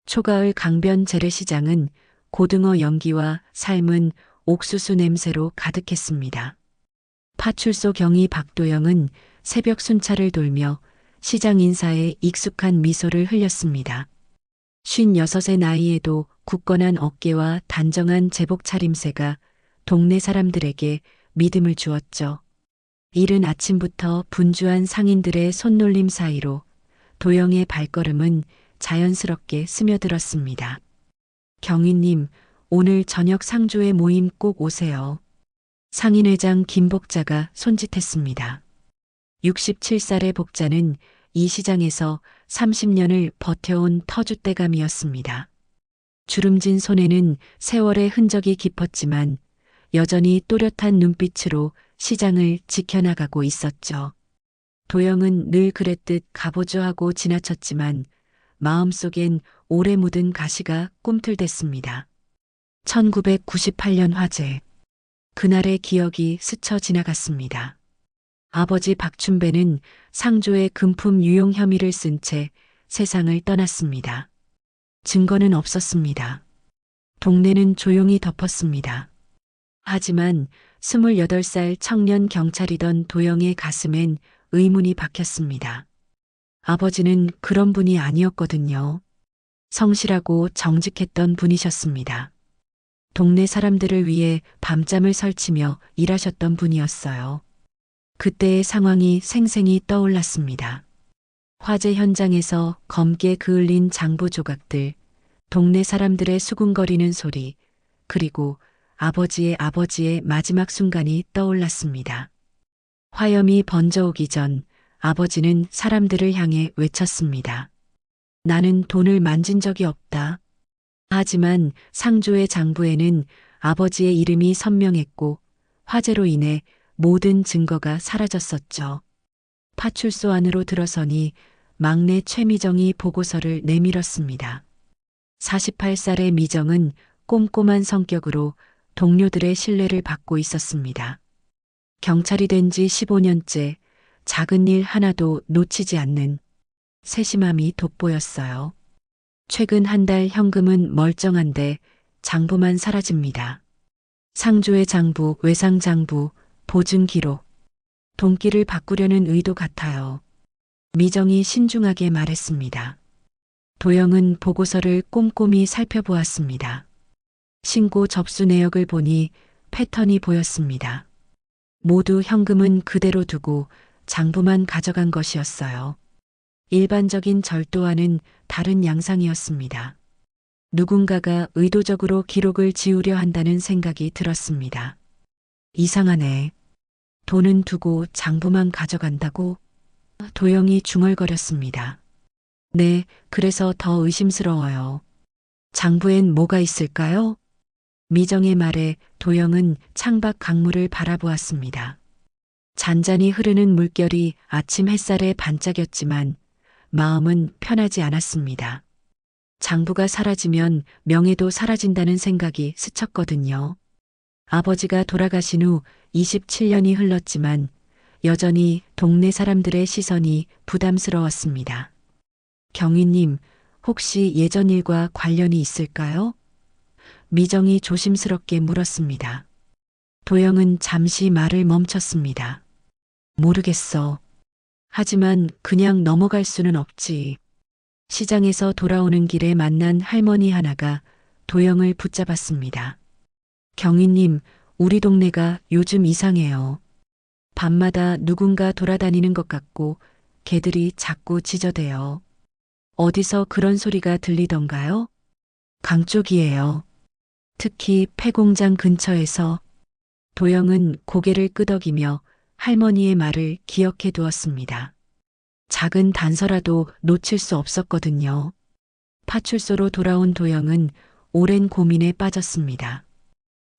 초가을 강변 재래시장은 고등어 연기와 삶은 옥수수 냄새로 가득했습니다. 파출소 경위 박도영은 새벽 순찰을 돌며 시장 인사에 익숙한 미소를 흘렸습니다. 56의 나이에도 굳건한 어깨와 단정한 제복 차림새가 동네 사람들에게 믿음을 주었죠. 이른 아침부터 분주한 상인들의 손놀림 사이로 도영의 발걸음은 자연스럽게 스며들었습니다. 경위님, 오늘 저녁 상조회 모임 꼭 오세요. 상인회장 김복자가 손짓했습니다. 67살의 복자는 이 시장에서 30년을 버텨온 터줏대감이었습니다. 주름진 손에는 세월의 흔적이 깊었지만 여전히 또렷한 눈빛으로 시장을 지켜나가고 있었죠. 도영은 늘 그랬듯 가보조하고 지나쳤지만 마음속엔 오래 묻은 가시가 꿈틀댔습니다. 1998년 화재. 그날의 기억이 스쳐 지나갔습니다. 아버지 박춘배는 상조의 금품 유용 혐의를 쓴 채 세상을 떠났습니다. 증거는 없었습니다. 동네는 조용히 덮었습니다. 하지만 28살 청년 경찰이던 도영의 가슴엔 의문이 박혔습니다. 아버지는 그런 분이 아니었거든요. 성실하고 정직했던 분이셨습니다. 동네 사람들을 위해 밤잠을 설치며 일하셨던 분이었어요. 그때의 상황이 생생히 떠올랐습니다. 화재 현장에서 검게 그을린 장부 조각들, 동네 사람들의 수군거리는 소리, 그리고 아버지의 마지막 순간이 떠올랐습니다. 화염이 번져오기 전 아버지는 사람들을 향해 외쳤습니다. 나는 돈을 만진 적이 없다. 하지만 상조의 장부에는 아버지의 이름이 선명했고 화재로 인해 모든 증거가 사라졌었죠. 파출소 안으로 들어서니 막내 최미정이 보고서를 내밀었습니다. 48살의 미정은 꼼꼼한 성격으로 동료들의 신뢰를 받고 있었습니다. 경찰이 된 지 15년째 작은 일 하나도 놓치지 않는 세심함이 돋보였어요. 최근 한 달 현금은 멀쩡한데 장부만 사라집니다. 상조의 장부, 외상 장부, 보증 기록. 돈기를 바꾸려는 의도 같아요. 미정이 신중하게 말했습니다. 도영은 보고서를 꼼꼼히 살펴보았습니다. 신고 접수 내역을 보니 패턴이 보였습니다. 모두 현금은 그대로 두고 장부만 가져간 것이었어요. 일반적인 절도와는 다른 양상이었습니다. 누군가가 의도적으로 기록을 지우려 한다는 생각이 들었습니다. 이상하네. 돈은 두고 장부만 가져간다고? 도영이 중얼거렸습니다. 네, 그래서 더 의심스러워요. 장부엔 뭐가 있을까요? 미정의 말에 도영은 창밖 강물을 바라보았습니다. 잔잔히 흐르는 물결이 아침 햇살에 반짝였지만 마음은 편하지 않았습니다. 장부가 사라지면 명예도 사라진다는 생각이 스쳤거든요. 아버지가 돌아가신 후 27년이 흘렀지만 여전히 동네 사람들의 시선이 부담스러웠습니다. 경위님, 혹시 예전 일과 관련이 있을까요? 미정이 조심스럽게 물었습니다. 도영은 잠시 말을 멈췄습니다. 모르겠어. 하지만 그냥 넘어갈 수는 없지. 시장에서 돌아오는 길에 만난 할머니 하나가 도영을 붙잡았습니다. 경위님, 우리 동네가 요즘 이상해요. 밤마다 누군가 돌아다니는 것 같고 개들이 자꾸 짖어대요. 어디서 그런 소리가 들리던가요? 강 쪽이에요. 특히 폐공장 근처에서. 도영은 고개를 끄덕이며 할머니의 말을 기억해 두었습니다. 작은 단서라도 놓칠 수 없었거든요. 파출소로 돌아온 도영은 오랜 고민에 빠졌습니다.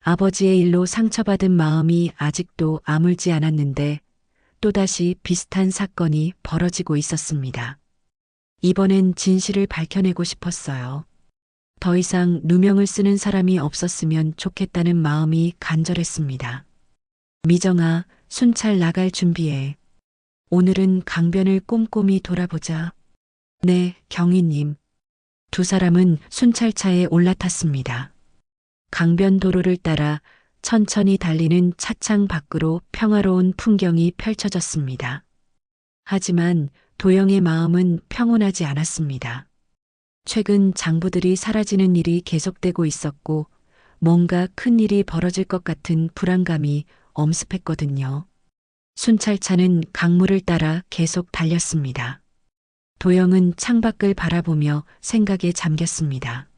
아버지의 일로 상처받은 마음이 아직도 아물지 않았는데 또다시 비슷한 사건이 벌어지고 있었습니다. 이번엔 진실을 밝혀내고 싶었어요. 더 이상 누명을 쓰는 사람이 없었으면 좋겠다는 마음이 간절했습니다. 미정아, 순찰 나갈 준비해. 오늘은 강변을 꼼꼼히 돌아보자. 네, 경위님. 두 사람은 순찰차에 올라탔습니다. 강변도로를 따라 천천히 달리는 차창 밖으로 평화로운 풍경이 펼쳐졌습니다. 하지만 도영의 마음은 평온하지 않았습니다. 최근 장부들이 사라지는 일이 계속되고 있었고 뭔가 큰 일이 벌어질 것 같은 불안감이 엄습했거든요. 순찰차는 강물을 따라 계속 달렸습니다. 도영은 창밖을 바라보며 생각에 잠겼습니다.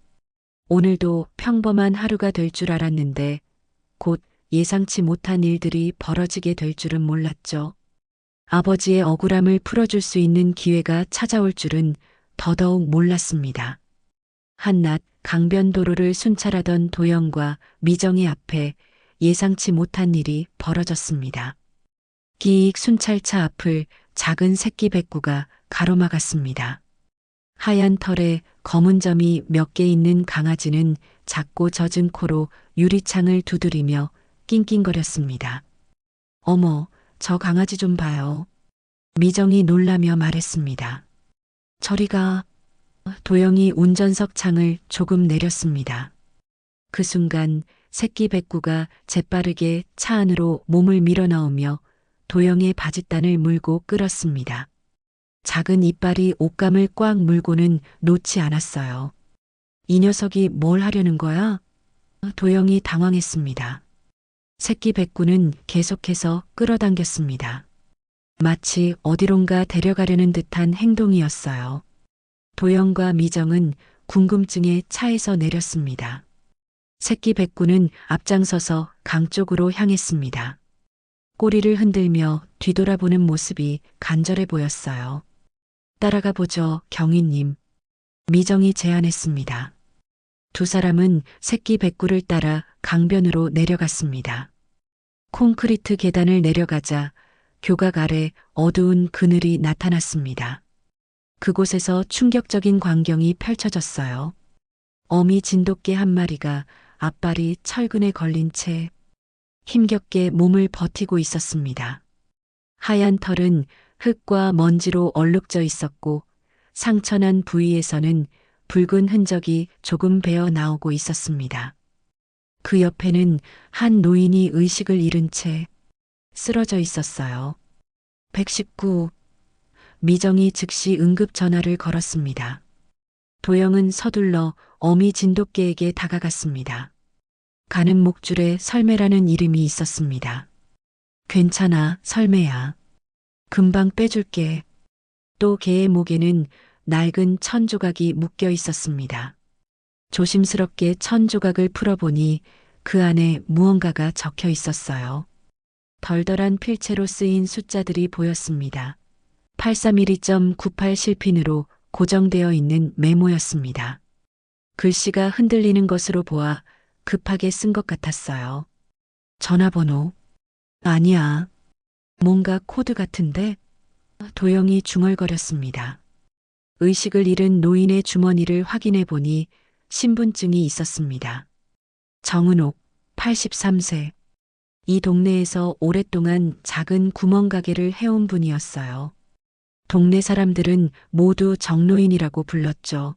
오늘도 평범한 하루가 될 줄 알았는데 곧 예상치 못한 일들이 벌어지게 될 줄은 몰랐죠. 아버지의 억울함을 풀어줄 수 있는 기회가 찾아올 줄은 더더욱 몰랐습니다. 한낮 강변도로를 순찰하던 도영과 미정의 앞에 예상치 못한 일이 벌어졌습니다. 기익 순찰차 앞을 작은 새끼 백구가 가로막았습니다. 하얀 털에 검은 점이 몇 개 있는 강아지는 작고 젖은 코로 유리창을 두드리며 낑낑거렸습니다. 어머, 저 강아지 좀 봐요. 미정이 놀라며 말했습니다. 저리가. 도영이 운전석 창을 조금 내렸습니다. 그 순간 새끼 백구가 재빠르게 차 안으로 몸을 밀어넣으며 도영의 바짓단을 물고 끌었습니다. 작은 이빨이 옷감을 꽉 물고는 놓지 않았어요. 이 녀석이 뭘 하려는 거야? 도영이 당황했습니다. 새끼 백구는 계속해서 끌어당겼습니다. 마치 어디론가 데려가려는 듯한 행동이었어요. 도영과 미정은 궁금증에 차에서 내렸습니다. 새끼 백구는 앞장서서 강 쪽으로 향했습니다. 꼬리를 흔들며 뒤돌아보는 모습이 간절해 보였어요. 따라가 보죠, 경위님. 미정이 제안했습니다. 두 사람은 새끼 백구를 따라 강변으로 내려갔습니다. 콘크리트 계단을 내려가자 교각 아래 어두운 그늘이 나타났습니다. 그곳에서 충격적인 광경이 펼쳐졌어요. 어미 진돗개 한 마리가 앞발이 철근에 걸린 채 힘겹게 몸을 버티고 있었습니다. 하얀 털은 흙과 먼지로 얼룩져 있었고 상처난 부위에서는 붉은 흔적이 조금 배어 나오고 있었습니다. 그 옆에는 한 노인이 의식을 잃은 채 쓰러져 있었어요. 119. 미정이 즉시 응급 전화를 걸었습니다. 도영은 서둘러 어미 진돗개에게 다가갔습니다. 가는 목줄에 설매라는 이름이 있었습니다. 괜찮아, 설매야. 금방 빼줄게. 또 개의 목에는 낡은 천 조각이 묶여 있었습니다. 조심스럽게 천 조각을 풀어보니 그 안에 무언가가 적혀 있었어요. 덜덜한 필체로 쓰인 숫자들이 보였습니다. 831.98 실핀으로 고정되어 있는 메모였습니다. 글씨가 흔들리는 것으로 보아 급하게 쓴 것 같았어요. 전화번호. 아니야. 뭔가 코드 같은데? 도영이 중얼거렸습니다. 의식을 잃은 노인의 주머니를 확인해 보니 신분증이 있었습니다. 정은옥, 83세. 이 동네에서 오랫동안 작은 구멍가게를 해온 분이었어요. 동네 사람들은 모두 정노인이라고 불렀죠.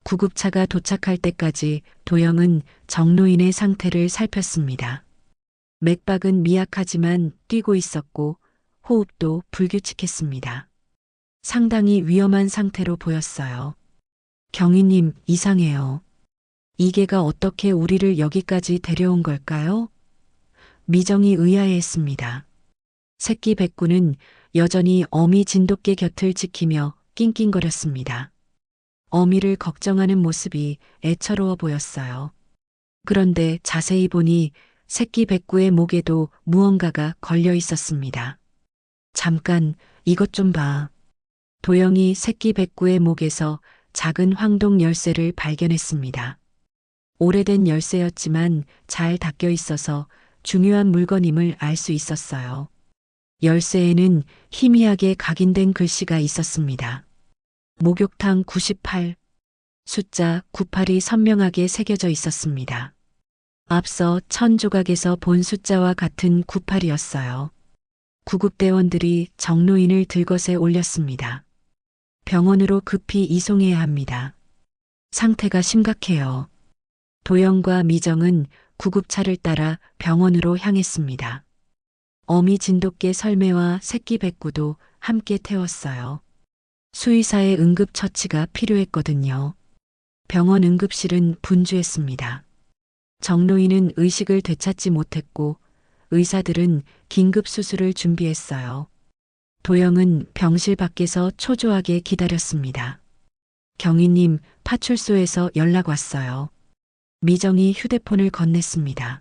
구급차가 도착할 때까지 도영은 정노인의 상태를 살폈습니다. 맥박은 미약하지만 뛰고 있었고 호흡도 불규칙했습니다. 상당히 위험한 상태로 보였어요. 경위님, 이상해요. 이 개가 어떻게 우리를 여기까지 데려온 걸까요? 미정이 의아해했습니다. 새끼 백구는 여전히 어미 진돗개 곁을 지키며 낑낑거렸습니다. 어미를 걱정하는 모습이 애처로워 보였어요. 그런데 자세히 보니 새끼 백구의 목에도 무언가가 걸려 있었습니다. 잠깐, 이것 좀 봐. 도영이 새끼 백구의 목에서 작은 황동 열쇠를 발견했습니다. 오래된 열쇠였지만 잘 닫혀 있어서 중요한 물건임을 알 수 있었어요. 열쇠에는 희미하게 각인된 글씨가 있었습니다. 목욕탕 98, 숫자 98이 선명하게 새겨져 있었습니다. 앞서 1000조각에서 본 숫자와 같은 98이었어요. 구급대원들이 정노인을 들것에 올렸습니다. 병원으로 급히 이송해야 합니다. 상태가 심각해요. 도영과 미정은 구급차를 따라 병원으로 향했습니다. 어미 진돗개 설매와 새끼 백구도 함께 태웠어요. 수의사의 응급처치가 필요했거든요. 병원 응급실은 분주했습니다. 정로인은 의식을 되찾지 못했고 의사들은 긴급 수술을 준비했어요. 도영은 병실 밖에서 초조하게 기다렸습니다. 경위님, 파출소에서 연락 왔어요. 미정이 휴대폰을 건넸습니다.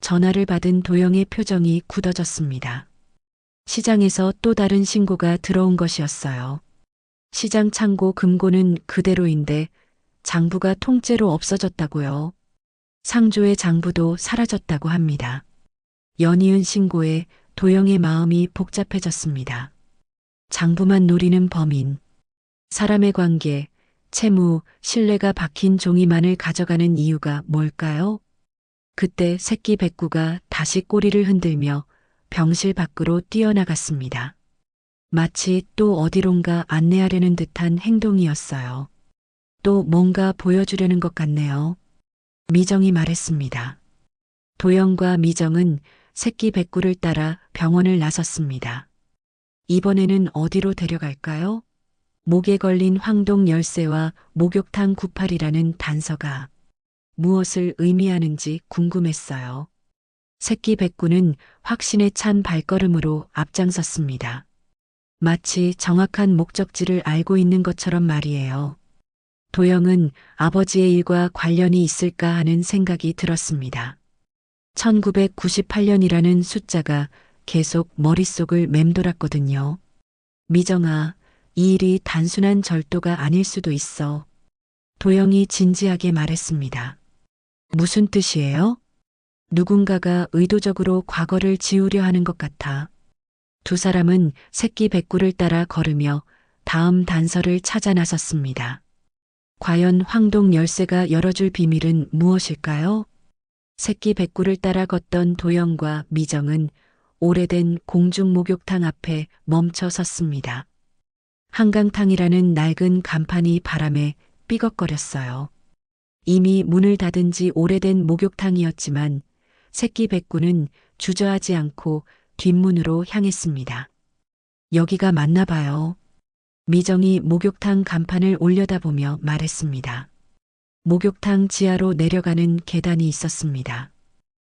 전화를 받은 도영의 표정이 굳어졌습니다. 시장에서 또 다른 신고가 들어온 것이었어요. 시장 창고 금고는 그대로인데 장부가 통째로 없어졌다고요. 상조의 장부도 사라졌다고 합니다. 연이은 신고에 도영의 마음이 복잡해졌습니다. 장부만 노리는 범인, 사람의 관계, 채무, 신뢰가 박힌 종이만을 가져가는 이유가 뭘까요? 그때 새끼 백구가 다시 꼬리를 흔들며 병실 밖으로 뛰어나갔습니다. 마치 또 어디론가 안내하려는 듯한 행동이었어요. 또 뭔가 보여주려는 것 같네요. 미정이 말했습니다. 도영과 미정은 새끼 백구를 따라 병원을 나섰습니다. 이번에는 어디로 데려갈까요? 목에 걸린 황동 열쇠와 목욕탕 98이라는 단서가 무엇을 의미하는지 궁금했어요. 새끼 백구는 확신에 찬 발걸음으로 앞장섰습니다. 마치 정확한 목적지를 알고 있는 것처럼 말이에요. 도영은 아버지의 일과 관련이 있을까 하는 생각이 들었습니다. 1998년이라는 숫자가 계속 머릿속을 맴돌았거든요. 미정아, 이 일이 단순한 절도가 아닐 수도 있어. 도영이 진지하게 말했습니다. 무슨 뜻이에요? 누군가가 의도적으로 과거를 지우려 하는 것 같아. 두 사람은 새끼 백구를 따라 걸으며 다음 단서를 찾아 나섰습니다. 과연 황동 열쇠가 열어줄 비밀은 무엇일까요? 새끼 백구를 따라 걷던 도영과 미정은 오래된 공중 목욕탕 앞에 멈춰 섰습니다. 한강탕이라는 낡은 간판이 바람에 삐걱거렸어요. 이미 문을 닫은 지 오래된 목욕탕이었지만 새끼 백구는 주저하지 않고 뒷문으로 향했습니다. 여기가 맞나 봐요. 미정이 목욕탕 간판을 올려다보며 말했습니다. 목욕탕 지하로 내려가는 계단이 있었습니다.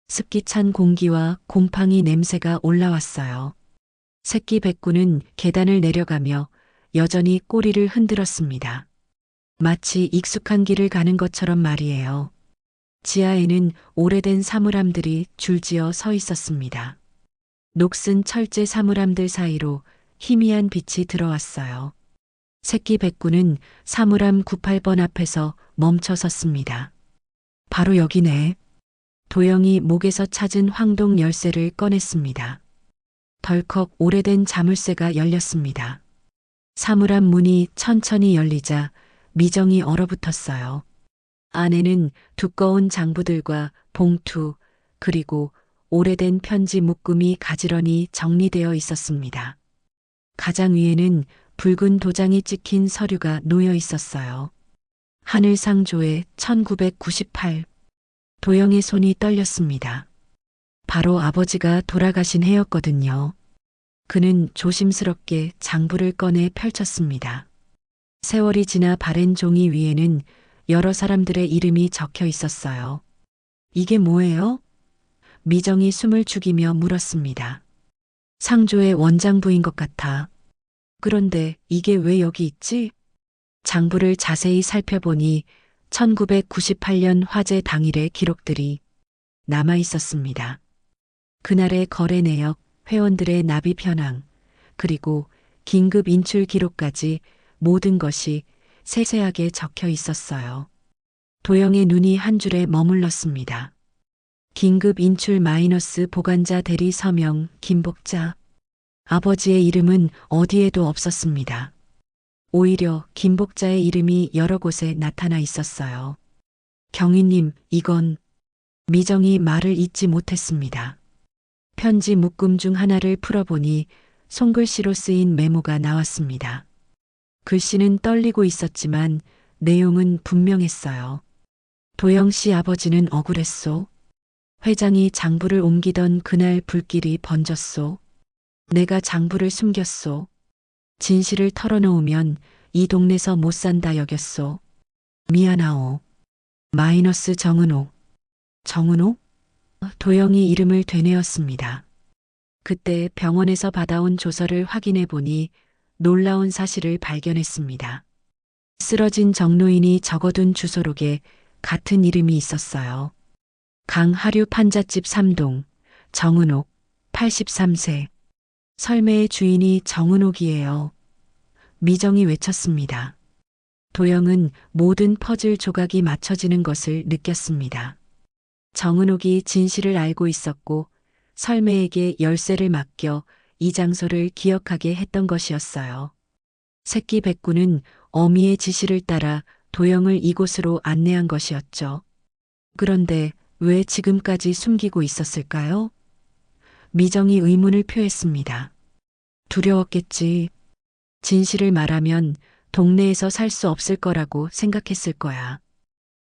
습기 찬 공기와 곰팡이 냄새가 올라왔어요. 새끼 백구는 계단을 내려가며 여전히 꼬리를 흔들었습니다. 마치 익숙한 길을 가는 것처럼 말이에요. 지하에는 오래된 사물함들이 줄지어 서 있었습니다. 녹슨 철제 사물함들 사이로 희미한 빛이 들어왔어요. 새끼 백구는 사물함 98번 앞에서 멈춰 섰습니다. 바로 여기네. 도영이 목에서 찾은 황동 열쇠를 꺼냈습니다. 덜컥 오래된 자물쇠가 열렸습니다. 사물함 문이 천천히 열리자 미정이 얼어붙었어요. 안에는 두꺼운 장부들과 봉투, 그리고 오래된 편지 묶음이 가지런히 정리되어 있었습니다. 가장 위에는 붉은 도장이 찍힌 서류가 놓여 있었어요. 하늘상조의 1998. 도영의 손이 떨렸습니다. 바로 아버지가 돌아가신 해였거든요. 그는 조심스럽게 장부를 꺼내 펼쳤습니다. 세월이 지나 바랜 종이 위에는 여러 사람들의 이름이 적혀 있었어요. 이게 뭐예요? 미정이 숨을 죽이며 물었습니다. 상조의 원장부인 것 같아. 그런데 이게 왜 여기 있지? 장부를 자세히 살펴보니 1998년 화재 당일의 기록들이 남아 있었습니다. 그날의 거래 내역, 회원들의 납입 현황, 그리고 긴급 인출 기록까지 모든 것이 세세하게 적혀 있었어요. 도영의 눈이 한 줄에 머물렀습니다. 긴급 인출 마이너스 보관자 대리 서명 김복자. 아버지의 이름은 어디에도 없었습니다. 오히려 김복자의 이름이 여러 곳에 나타나 있었어요. 경위님, 이건... 미정이 말을 잇지 못했습니다. 편지 묶음 중 하나를 풀어보니 손글씨로 쓰인 메모가 나왔습니다. 글씨는 떨리고 있었지만 내용은 분명했어요. 도영 씨 아버지는 억울했소. 회장이 장부를 옮기던 그날 불길이 번졌소. 내가 장부를 숨겼소. 진실을 털어놓으면 이 동네서 못 산다 여겼소. 미안하오. 마이너스 정은옥. 정은옥? 도영이 이름을 되뇌었습니다. 그때 병원에서 받아온 조서를 확인해 보니 놀라운 사실을 발견했습니다. 쓰러진 정노인이 적어둔 주소록에 같은 이름이 있었어요. 강하류 판잣집 3동, 정은옥, 83세. 설매의 주인이 정은옥이에요. 미정이 외쳤습니다. 도영은 모든 퍼즐 조각이 맞춰지는 것을 느꼈습니다. 정은옥이 진실을 알고 있었고 설매에게 열쇠를 맡겨 이 장소를 기억하게 했던 것이었어요. 새끼 백구는 어미의 지시를 따라 도영을 이곳으로 안내한 것이었죠. 그런데 왜 지금까지 숨기고 있었을까요? 미정이 의문을 표했습니다. 두려웠겠지. 진실을 말하면 동네에서 살 수 없을 거라고 생각했을 거야.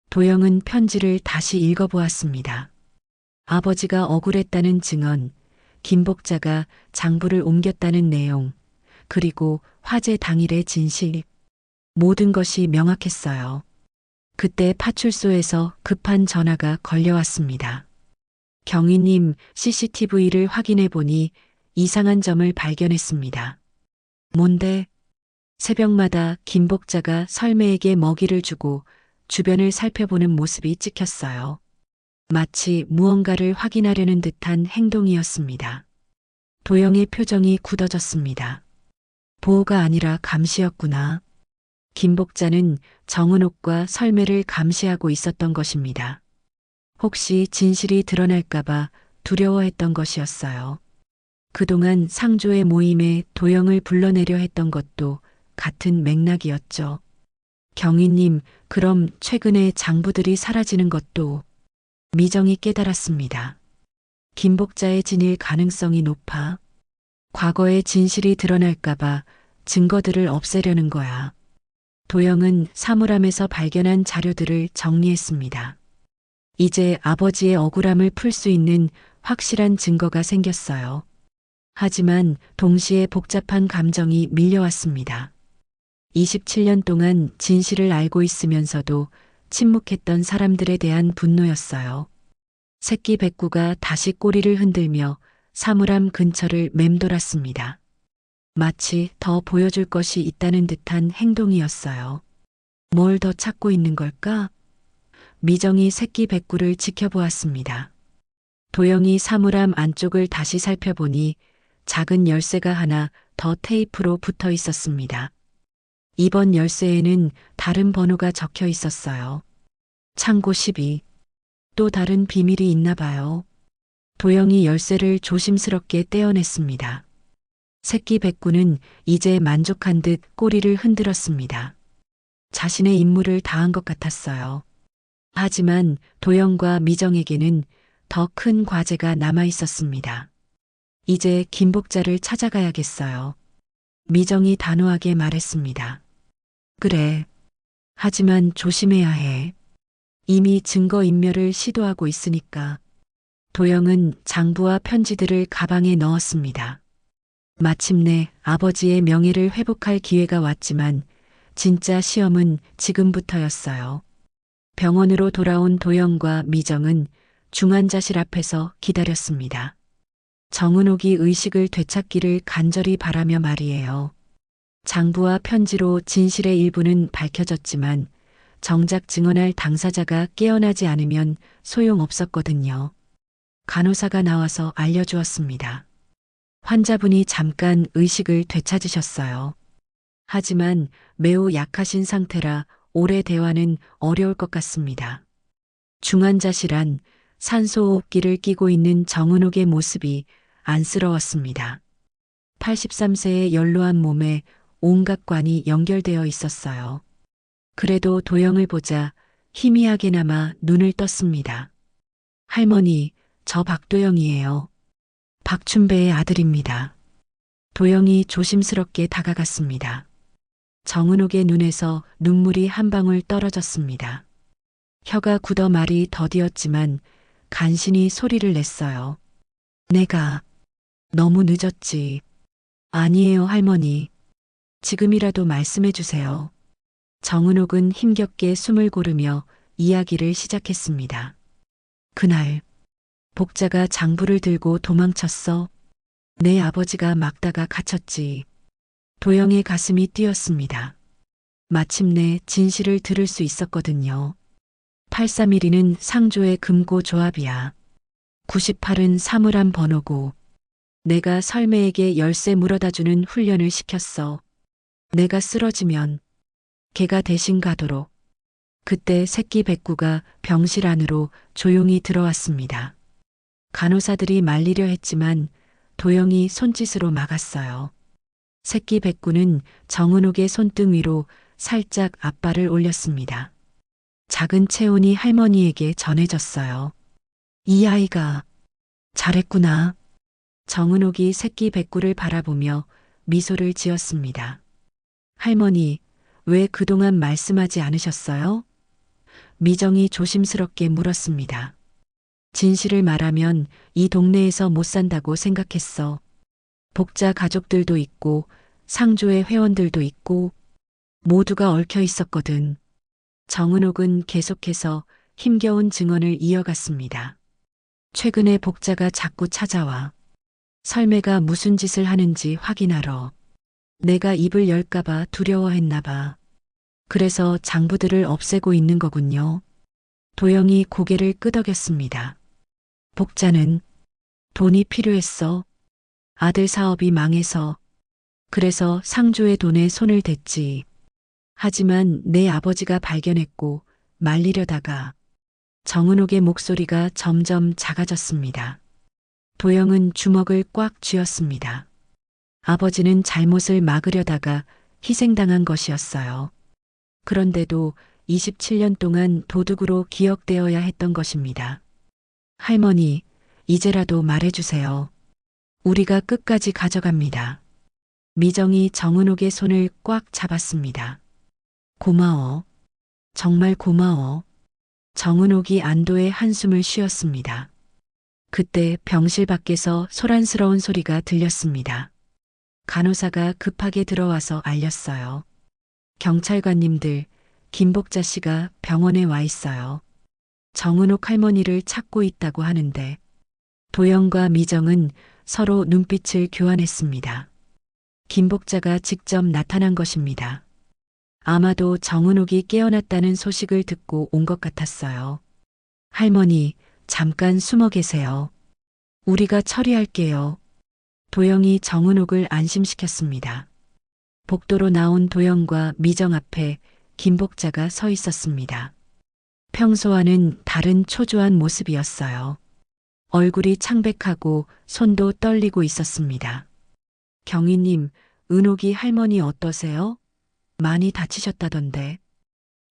도영은 편지를 다시 읽어보았습니다. 아버지가 억울했다는 증언, 김복자가 장부를 옮겼다는 내용, 그리고 화재 당일의 진실. 모든 것이 명확했어요. 그때 파출소에서 급한 전화가 걸려왔습니다. 경위님, CCTV를 확인해 보니 이상한 점을 발견했습니다. 뭔데? 새벽마다 김복자가 설매에게 먹이를 주고 주변을 살펴보는 모습이 찍혔어요. 마치 무언가를 확인하려는 듯한 행동이었습니다. 도영의 표정이 굳어졌습니다. 보호가 아니라 감시였구나. 김복자는 정은옥과 설매를 감시하고 있었던 것입니다. 혹시 진실이 드러날까봐 두려워했던 것이었어요. 그동안 상조의 모임에 도영을 불러내려 했던 것도 같은 맥락이었죠. 경위님, 그럼 최근에 장부들이 사라지는 것도 미정이 깨달았습니다. 김복자의 진일 가능성이 높아. 과거의 진실이 드러날까봐 증거들을 없애려는 거야. 도영은 사물함에서 발견한 자료들을 정리했습니다. 이제 아버지의 억울함을 풀 수 있는 확실한 증거가 생겼어요. 하지만 동시에 복잡한 감정이 밀려왔습니다. 27년 동안 진실을 알고 있으면서도 침묵했던 사람들에 대한 분노였어요. 새끼 백구가 다시 꼬리를 흔들며 사물함 근처를 맴돌았습니다. 마치 더 보여줄 것이 있다는 듯한 행동이었어요. 뭘 더 찾고 있는 걸까? 미정이 새끼 백구를 지켜보았습니다. 도영이 사물함 안쪽을 다시 살펴보니 작은 열쇠가 하나 더 테이프로 붙어 있었습니다. 이번 열쇠에는 다른 번호가 적혀 있었어요. 창고 12. 또 다른 비밀이 있나 봐요. 도영이 열쇠를 조심스럽게 떼어냈습니다. 새끼 백구는 이제 만족한 듯 꼬리를 흔들었습니다. 자신의 임무를 다한 것 같았어요. 하지만 도영과 미정에게는 더 큰 과제가 남아 있었습니다. 이제 김복자를 찾아가야겠어요. 미정이 단호하게 말했습니다. 그래. 하지만 조심해야 해. 이미 증거인멸을 시도하고 있으니까. 도영은 장부와 편지들을 가방에 넣었습니다. 마침내 아버지의 명예를 회복할 기회가 왔지만 진짜 시험은 지금부터였어요. 병원으로 돌아온 도영과 미정은 중환자실 앞에서 기다렸습니다. 정은옥이 의식을 되찾기를 간절히 바라며 말이에요. 장부와 편지로 진실의 일부는 밝혀졌지만 정작 증언할 당사자가 깨어나지 않으면 소용없었거든요. 간호사가 나와서 알려주었습니다. 환자분이 잠깐 의식을 되찾으셨어요. 하지만 매우 약하신 상태라 오래 대화는 어려울 것 같습니다. 중환자실 안 산소호흡기를 끼고 있는 정은옥의 모습이 안쓰러웠습니다. 83세의 연로한 몸에 온갖 관이 연결되어 있었어요. 그래도 도영을 보자 희미하게나마 눈을 떴습니다. 할머니, 저 박도영이에요. 박춘배의 아들입니다. 도영이 조심스럽게 다가갔습니다. 정은옥의 눈에서 눈물이 한 방울 떨어졌습니다. 혀가 굳어 말이 더디었지만 간신히 소리를 냈어요. 내가 너무 늦었지. 아니에요, 할머니. 지금이라도 말씀해 주세요. 정은옥은 힘겹게 숨을 고르며 이야기를 시작했습니다. 그날 복자가 장부를 들고 도망쳤어. 내 아버지가 막다가 갇혔지. 도영의 가슴이 뛰었습니다. 마침내 진실을 들을 수 있었거든요. 831은 상조의 금고 조합이야. 98은 사물함 번호고. 내가 설매에게 열쇠 물어다주는 훈련을 시켰어. 내가 쓰러지면 걔가 대신 가도록. 그때 새끼 백구가 병실 안으로 조용히 들어왔습니다. 간호사들이 말리려 했지만 도영이 손짓으로 막았어요. 새끼 백구는 정은옥의 손등 위로 살짝 앞발을 올렸습니다. 작은 체온이 할머니에게 전해졌어요. 이 아이가 잘했구나. 정은옥이 새끼 백구를 바라보며 미소를 지었습니다. 할머니, 왜 그동안 말씀하지 않으셨어요? 미정이 조심스럽게 물었습니다. 진실을 말하면 이 동네에서 못 산다고 생각했어. 복자 가족들도 있고 상조의 회원들도 있고 모두가 얽혀 있었거든. 정은옥은 계속해서 힘겨운 증언을 이어갔습니다. 최근에 복자가 자꾸 찾아와. 설매가 무슨 짓을 하는지 확인하러. 내가 입을 열까봐 두려워했나 봐. 그래서 장부들을 없애고 있는 거군요. 도영이 고개를 끄덕였습니다. 복자는 돈이 필요했어. 아들 사업이 망해서. 그래서 상조의 돈에 손을 댔지. 하지만 내 아버지가 발견했고 말리려다가. 정은옥의 목소리가 점점 작아졌습니다. 도영은 주먹을 꽉 쥐었습니다. 아버지는 잘못을 막으려다가 희생당한 것이었어요. 그런데도 27년 동안 도둑으로 기억되어야 했던 것입니다. 할머니, 이제라도 말해주세요. 우리가 끝까지 가져갑니다. 미정이 정은옥의 손을 꽉 잡았습니다. 고마워. 정말 고마워. 정은옥이 안도의 한숨을 쉬었습니다. 그때 병실 밖에서 소란스러운 소리가 들렸습니다. 간호사가 급하게 들어와서 알렸어요. 경찰관님들, 김복자 씨가 병원에 와 있어요. 정은옥 할머니를 찾고 있다고 하는데 도영과 미정은 서로 눈빛을 교환했습니다. 김복자가 직접 나타난 것입니다. 아마도 정은옥이 깨어났다는 소식을 듣고 온 것 같았어요. 할머니, 잠깐 숨어 계세요. 우리가 처리할게요. 도영이 정은옥을 안심시켰습니다. 복도로 나온 도영과 미정 앞에 김복자가 서 있었습니다. 평소와는 다른 초조한 모습이었어요. 얼굴이 창백하고 손도 떨리고 있었습니다. 경위님, 은옥이 할머니 어떠세요? 많이 다치셨다던데.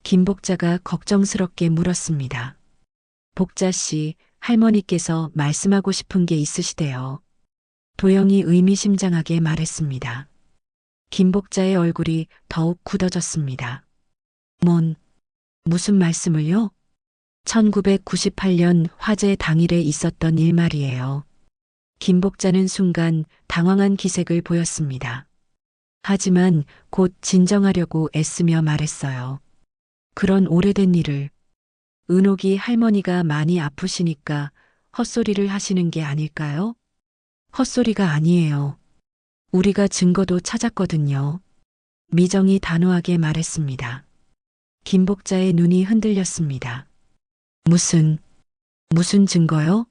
김복자가 걱정스럽게 물었습니다. 복자 씨, 할머니께서 말씀하고 싶은 게 있으시대요. 도영이 의미심장하게 말했습니다. 김복자의 얼굴이 더욱 굳어졌습니다. 무슨 말씀을요? 1998년 화재 당일에 있었던 일 말이에요. 김복자는 순간 당황한 기색을 보였습니다. 하지만 곧 진정하려고 애쓰며 말했어요. 그런 오래된 일을. 은옥이 할머니가 많이 아프시니까 헛소리를 하시는 게 아닐까요? 헛소리가 아니에요. 우리가 증거도 찾았거든요. 미정이 단호하게 말했습니다. 김복자의 눈이 흔들렸습니다. 무슨 증거요?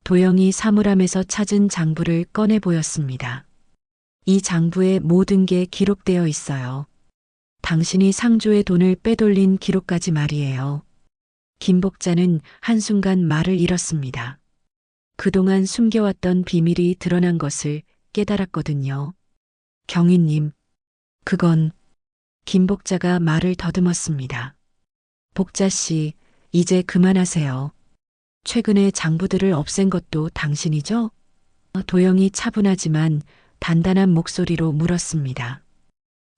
도영이 사물함에서 찾은 장부를 꺼내 보였습니다. 이 장부에 모든 게 기록되어 있어요. 당신이 상조의 돈을 빼돌린 기록까지 말이에요. 김복자는 한순간 말을 잃었습니다. 그동안 숨겨왔던 비밀이 드러난 것을 깨달았거든요. 경위님, 그건. 김복자가 말을 더듬었습니다. 복자 씨, 이제 그만하세요. 최근에 장부들을 없앤 것도 당신이죠? 도영이 차분하지만 단단한 목소리로 물었습니다.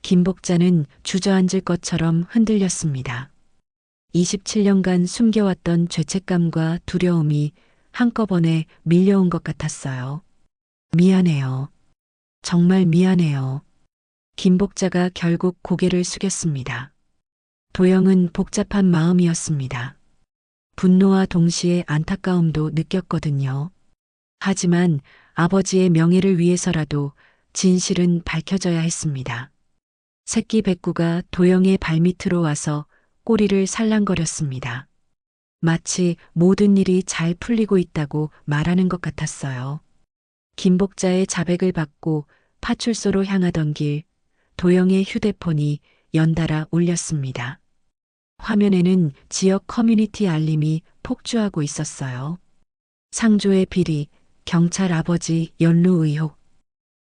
김복자는 주저앉을 것처럼 흔들렸습니다. 27년간 숨겨왔던 죄책감과 두려움이 한꺼번에 밀려온 것 같았어요. 미안해요. 정말 미안해요. 김복자가 결국 고개를 숙였습니다. 도영은 복잡한 마음이었습니다. 분노와 동시에 안타까움도 느꼈거든요. 하지만 아버지의 명예를 위해서라도 진실은 밝혀져야 했습니다. 새끼 백구가 도영의 발밑으로 와서 꼬리를 살랑거렸습니다. 마치 모든 일이 잘 풀리고 있다고 말하는 것 같았어요. 김복자의 자백을 받고 파출소로 향하던 길, 도영의 휴대폰이 연달아 울렸습니다. 화면에는 지역 커뮤니티 알림이 폭주하고 있었어요. 상조의 비리, 경찰 아버지 연루 의혹,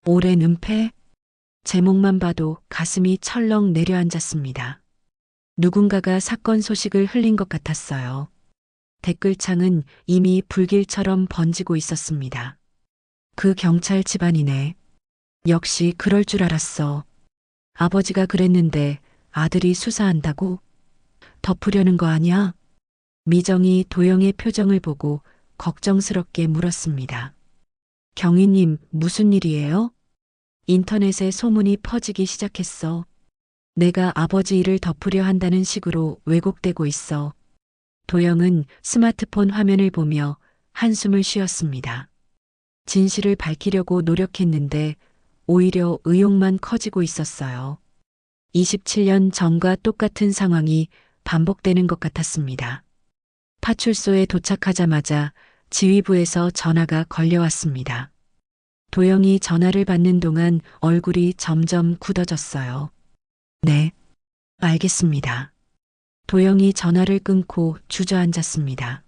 오랜 은폐. 제목만 봐도 가슴이 철렁 내려앉았습니다. 누군가가 사건 소식을 흘린 것 같았어요. 댓글창은 이미 불길처럼 번지고 있었습니다. 그 경찰 집안이네. 역시 그럴 줄 알았어. 아버지가 그랬는데 아들이 수사한다고? 덮으려는 거 아니야? 미정이 도영의 표정을 보고 걱정스럽게 물었습니다. 경위님, 무슨 일이에요? 인터넷에 소문이 퍼지기 시작했어. 내가 아버지 일을 덮으려 한다는 식으로 왜곡되고 있어. 도영은 스마트폰 화면을 보며 한숨을 쉬었습니다. 진실을 밝히려고 노력했는데 오히려 의혹만 커지고 있었어요. 27년 전과 똑같은 상황이 반복되는 것 같았습니다. 파출소에 도착하자마자 지휘부에서 전화가 걸려왔습니다. 도영이 전화를 받는 동안 얼굴이 점점 굳어졌어요. 네, 알겠습니다. 도영이 전화를 끊고 주저앉았습니다.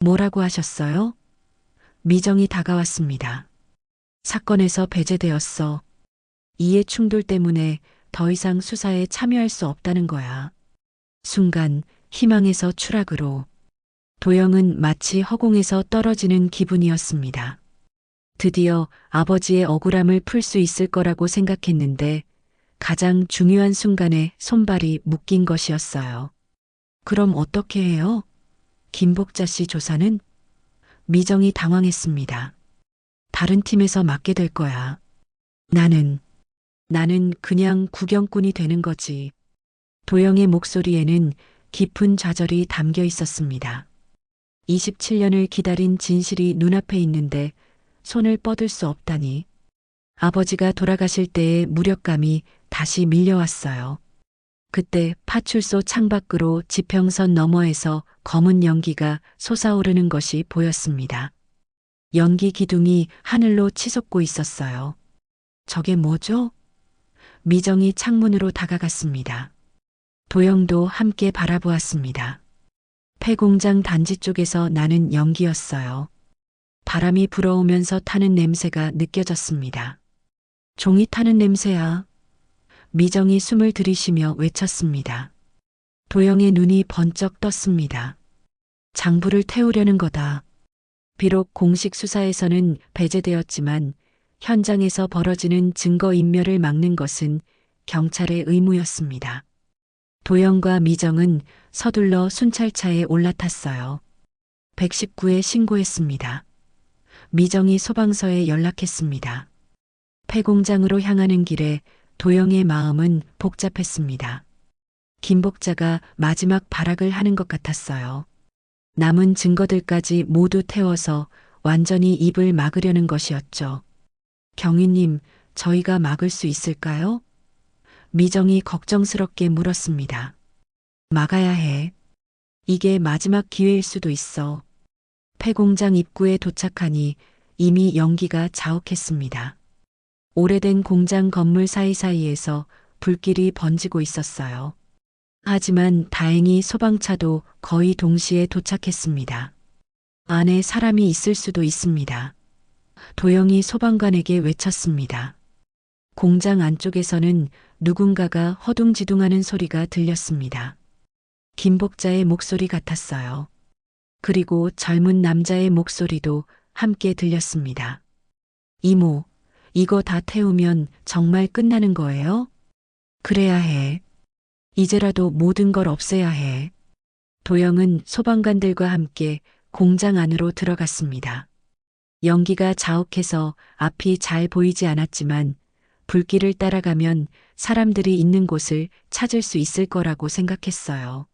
뭐라고 하셨어요? 미정이 다가왔습니다. 사건에서 배제되었어. 이해 충돌 때문에 더 이상 수사에 참여할 수 없다는 거야. 순간 희망에서 추락으로 도영은 마치 허공에서 떨어지는 기분이었습니다. 드디어 아버지의 억울함을 풀 수 있을 거라고 생각했는데 가장 중요한 순간에 손발이 묶인 것이었어요. 그럼 어떻게 해요? 김복자 씨 조사는? 미정이 당황했습니다. 다른 팀에서 맡게 될 거야. 나는 그냥 구경꾼이 되는 거지. 도영의 목소리에는 깊은 좌절이 담겨 있었습니다. 27년을 기다린 진실이 눈앞에 있는데 손을 뻗을 수 없다니. 아버지가 돌아가실 때의 무력감이 다시 밀려왔어요. 그때 파출소 창밖으로 지평선 너머에서 검은 연기가 솟아오르는 것이 보였습니다. 연기 기둥이 하늘로 치솟고 있었어요. 저게 뭐죠? 미정이 창문으로 다가갔습니다. 도영도 함께 바라보았습니다. 폐공장 단지 쪽에서 나는 연기였어요. 바람이 불어오면서 타는 냄새가 느껴졌습니다. 종이 타는 냄새야. 미정이 숨을 들이쉬며 외쳤습니다. 도영의 눈이 번쩍 떴습니다. 장부를 태우려는 거다. 비록 공식 수사에서는 배제되었지만 현장에서 벌어지는 증거인멸을 막는 것은 경찰의 의무였습니다. 도영과 미정은 서둘러 순찰차에 올라탔어요. 119에 신고했습니다. 미정이 소방서에 연락했습니다. 폐공장으로 향하는 길에 도영의 마음은 복잡했습니다. 김복자가 마지막 발악을 하는 것 같았어요. 남은 증거들까지 모두 태워서 완전히 입을 막으려는 것이었죠. 경위님, 저희가 막을 수 있을까요? 미정이 걱정스럽게 물었습니다. 막아야 해. 이게 마지막 기회일 수도 있어. 폐공장 입구에 도착하니 이미 연기가 자욱했습니다. 오래된 공장 건물 사이사이에서 불길이 번지고 있었어요. 하지만 다행히 소방차도 거의 동시에 도착했습니다. 안에 사람이 있을 수도 있습니다. 도영이 소방관에게 외쳤습니다. 공장 안쪽에서는 누군가가 허둥지둥하는 소리가 들렸습니다. 김복자의 목소리 같았어요. 그리고 젊은 남자의 목소리도 함께 들렸습니다. 이모, 이거 다 태우면 정말 끝나는 거예요? 그래야 해. 이제라도 모든 걸 없애야 해. 도영은 소방관들과 함께 공장 안으로 들어갔습니다. 연기가 자욱해서 앞이 잘 보이지 않았지만 불길을 따라가면 사람들이 있는 곳을 찾을 수 있을 거라고 생각했어요.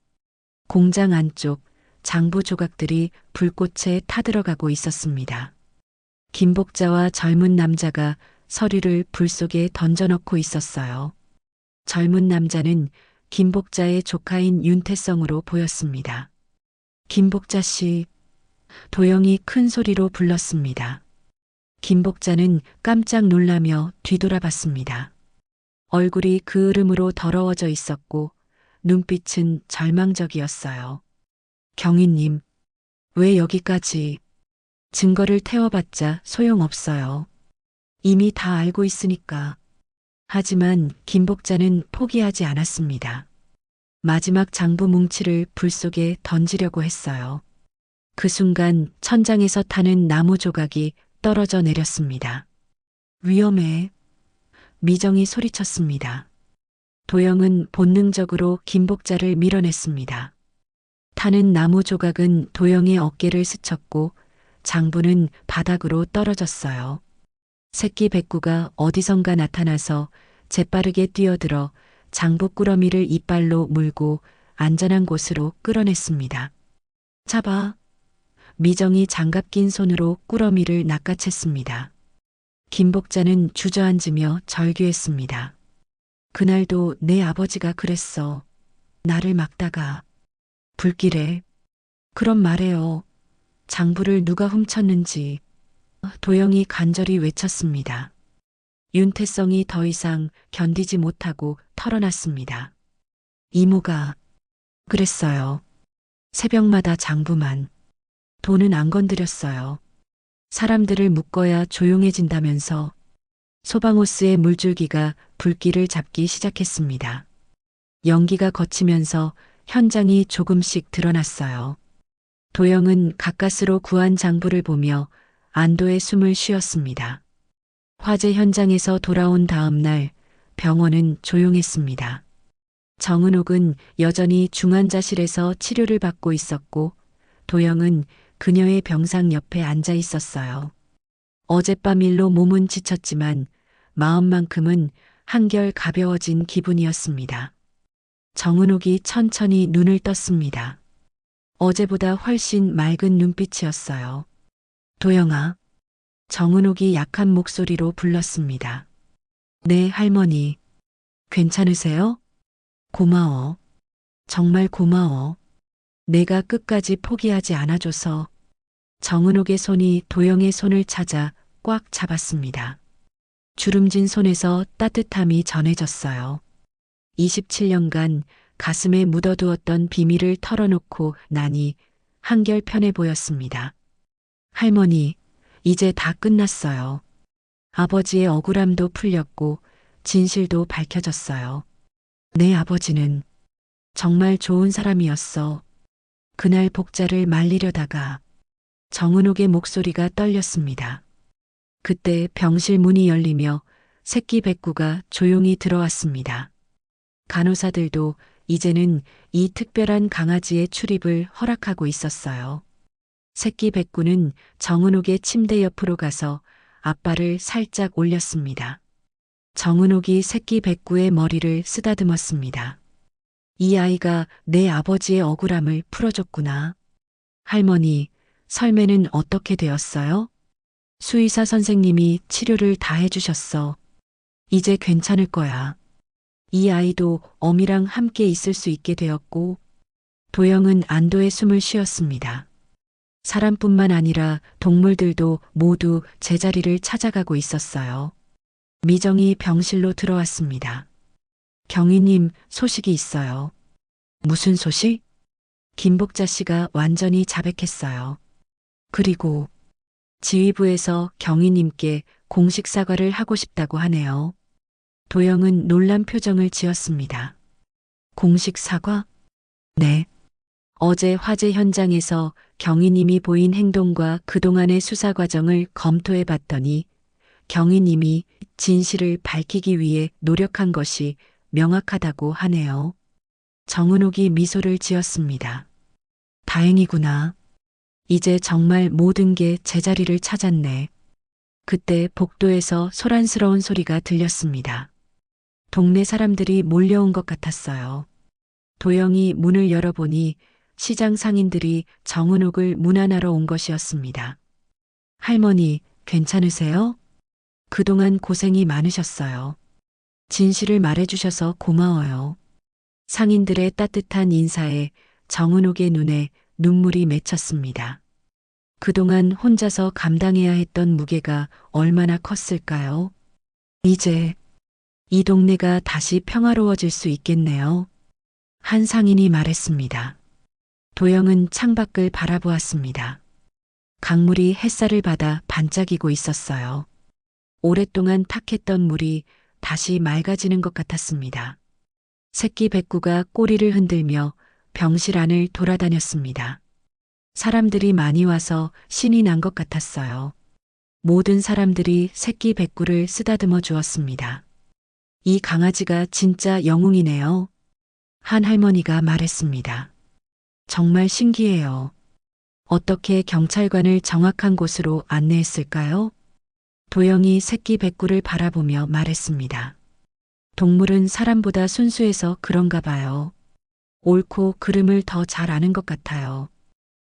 공장 안쪽 장부 조각들이 불꽃에 타들어가고 있었습니다. 김복자와 젊은 남자가 서류를 불 속에 던져넣고 있었어요. 젊은 남자는 김복자의 조카인 윤태성으로 보였습니다. 김복자 씨, 도영이 큰 소리로 불렀습니다. 김복자는 깜짝 놀라며 뒤돌아봤습니다. 얼굴이 그을음으로 더러워져 있었고 눈빛은 절망적이었어요. 경위님, 왜 여기까지? 증거를 태워봤자 소용없어요. 이미 다 알고 있으니까. 하지만 김복자는 포기하지 않았습니다. 마지막 장부 뭉치를 불 속에 던지려고 했어요. 그 순간 천장에서 타는 나무 조각이 떨어져 내렸습니다. 위험해. 미정이 소리쳤습니다. 도영은 본능적으로 김복자를 밀어냈습니다. 타는 나무 조각은 도영의 어깨를 스쳤고 장부는 바닥으로 떨어졌어요. 새끼 백구가 어디선가 나타나서 재빠르게 뛰어들어 장부 꾸러미를 이빨로 물고 안전한 곳으로 끌어냈습니다. 잡아. 미정이 장갑 낀 손으로 꾸러미를 낚아챘습니다. 김복자는 주저앉으며 절규했습니다. 그날도 내 아버지가 그랬어. 나를 막다가. 불길에. 그럼 말해요. 장부를 누가 훔쳤는지. 도영이 간절히 외쳤습니다. 윤태성이 더 이상 견디지 못하고 털어놨습니다. 이모가 그랬어요. 새벽마다 장부만. 돈은 안 건드렸어요. 사람들을 묶어야 조용해진다면서. 소방호스의 물줄기가 불길을 잡기 시작했습니다. 연기가 거치면서 현장이 조금씩 드러났어요. 도영은 가까스로 구한 장부를 보며 안도의 숨을 쉬었습니다. 화재 현장에서 돌아온 다음 날 병원은 조용했습니다. 정은옥은 여전히 중환자실에서 치료를 받고 있었고 도영은 그녀의 병상 옆에 앉아 있었어요. 어젯밤 일로 몸은 지쳤지만 마음만큼은 한결 가벼워진 기분이었습니다. 정은옥이 천천히 눈을 떴습니다. 어제보다 훨씬 맑은 눈빛이었어요. 도영아. 정은옥이 약한 목소리로 불렀습니다. 네, 할머니. 괜찮으세요? 고마워. 정말 고마워. 내가 끝까지 포기하지 않아줘서. 정은옥의 손이 도영의 손을 찾아 꽉 잡았습니다. 주름진 손에서 따뜻함이 전해졌어요. 27년간 가슴에 묻어두었던 비밀을 털어놓고 나니 한결 편해 보였습니다. 할머니, 이제 다 끝났어요. 아버지의 억울함도 풀렸고 진실도 밝혀졌어요. 내 아버지는 정말 좋은 사람이었어. 그날 복자를 말리려다가. 정은옥의 목소리가 떨렸습니다. 그때 병실 문이 열리며 새끼 백구가 조용히 들어왔습니다. 간호사들도 이제는 이 특별한 강아지의 출입을 허락하고 있었어요. 새끼 백구는 정은옥의 침대 옆으로 가서 앞발을 살짝 올렸습니다. 정은옥이 새끼 백구의 머리를 쓰다듬었습니다. 이 아이가 내 아버지의 억울함을 풀어줬구나. 할머니, 설매는 어떻게 되었어요? 수의사 선생님이 치료를 다 해주셨어. 이제 괜찮을 거야. 이 아이도 어미랑 함께 있을 수 있게 되었고, 도영은 안도의 숨을 쉬었습니다. 사람뿐만 아니라 동물들도 모두 제자리를 찾아가고 있었어요. 미정이 병실로 들어왔습니다. 경위님, 소식이 있어요. 무슨 소식? 김복자 씨가 완전히 자백했어요. 그리고 지휘부에서 경위님께 공식 사과를 하고 싶다고 하네요. 도영은 놀란 표정을 지었습니다. 공식 사과? 네. 어제 화재 현장에서 경위님이 보인 행동과 그동안의 수사 과정을 검토해 봤더니 경위님이 진실을 밝히기 위해 노력한 것이 명확하다고 하네요. 정은옥이 미소를 지었습니다. 다행이구나. 이제 정말 모든 게 제자리를 찾았네. 그때 복도에서 소란스러운 소리가 들렸습니다. 동네 사람들이 몰려온 것 같았어요. 도영이 문을 열어보니 시장 상인들이 정은옥을 문안하러 온 것이었습니다. 할머니, 괜찮으세요? 그동안 고생이 많으셨어요. 진실을 말해주셔서 고마워요. 상인들의 따뜻한 인사에 정은옥의 눈에 눈물이 맺혔습니다. 그동안 혼자서 감당해야 했던 무게가 얼마나 컸을까요? 이제 이 동네가 다시 평화로워질 수 있겠네요. 한 상인이 말했습니다. 도영은 창밖을 바라보았습니다. 강물이 햇살을 받아 반짝이고 있었어요. 오랫동안 탁했던 물이 다시 맑아지는 것 같았습니다. 새끼 백구가 꼬리를 흔들며 병실 안을 돌아다녔습니다. 사람들이 많이 와서 신이 난 것 같았어요. 모든 사람들이 새끼 백구를 쓰다듬어 주었습니다. 이 강아지가 진짜 영웅이네요. 한 할머니가 말했습니다. 정말 신기해요. 어떻게 경찰관을 정확한 곳으로 안내했을까요? 도영이 새끼 백구를 바라보며 말했습니다. 동물은 사람보다 순수해서 그런가 봐요. 옳고 그름을 더 잘 아는 것 같아요.